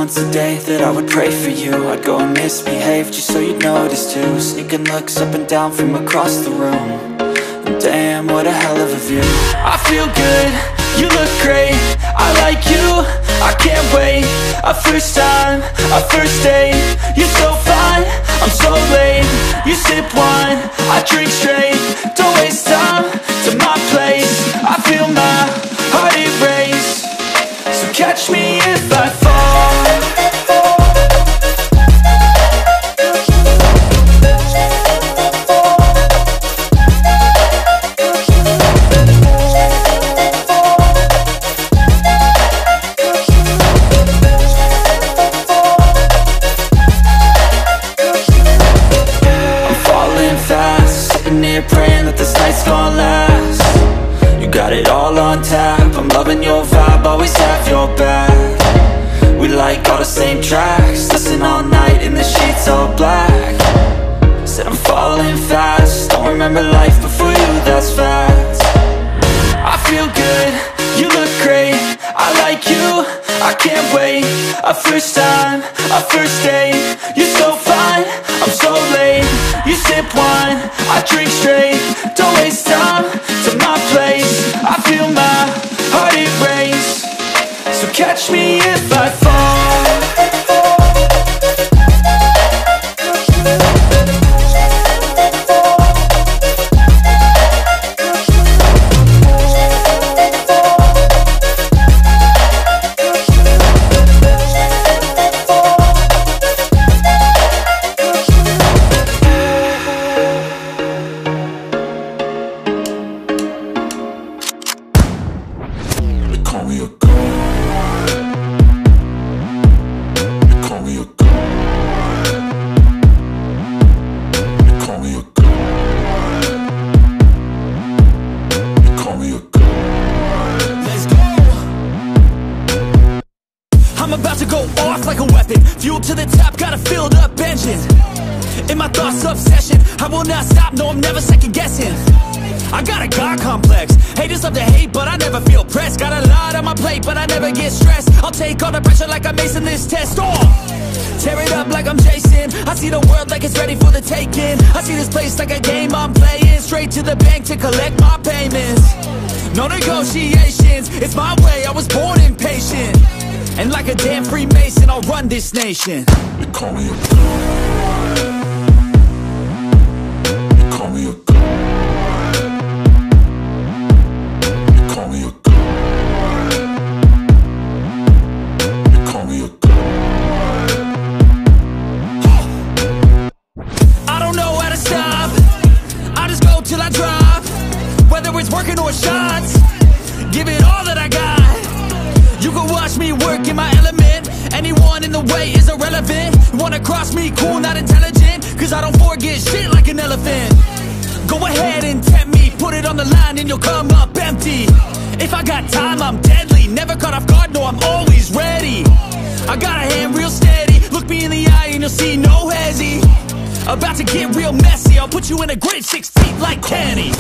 once a day that I would pray for you. I'd go and misbehave just so you'd notice too. Sneaking looks up and down from across the room. And damn, what a hell of a view. I feel good, you look great, I like you, I can't wait. A first time, a first date, you're so fine, I'm so late. You sip wine, I drink straight. Don't waste time to my place. I feel my heart erase. So catch me if I fall. Praying that this night's gonna last. You got it all on tap, I'm loving your vibe, always have your back. We like all the same tracks, listen all night in the sheets all black. Said I'm falling fast, don't remember life before you, that's fact. I feel good, you look great, I like you, I can't wait. A first time, a first date, you're so fine, I'm so late. You sip wine, I drink straight. Don't waste time to my place. I feel my heart erase. So catch me if I fall. I'm about to go off like a weapon. Fuel to the top, got a filled up engine. In my thoughts, obsession, I will not stop, no, I'm never second guessing. I got a God complex, haters love to hate, but I never feel pressed. Got a lot on my plate, but I never get stressed. I'll take all the pressure like I'm acing this test. Tear it up like I'm Jason. I see the world like it's ready for the taking. I see this place like a game I'm playing. Straight to the bank to collect my payments. No negotiations, it's my way, I was born impatient. And like a damn Freemason, I'll run this nation. They call me a god. They call me a god. They call me a god. They call me a god. I don't know how to stop, I just go till I drop. Whether it's working or shots, give it all that I got. You can watch me work in my element. Anyone in the way is irrelevant. You wanna cross me, cool, not intelligent, cause I don't forget shit like an elephant. Go ahead and tempt me, put it on the line and you'll come up empty. If I got time, I'm deadly, never caught off guard, no, I'm always ready. I got a hand real steady, look me in the eye and you'll see no hezzy. About to get real messy, I'll put you in a grave 6 feet like Kenny.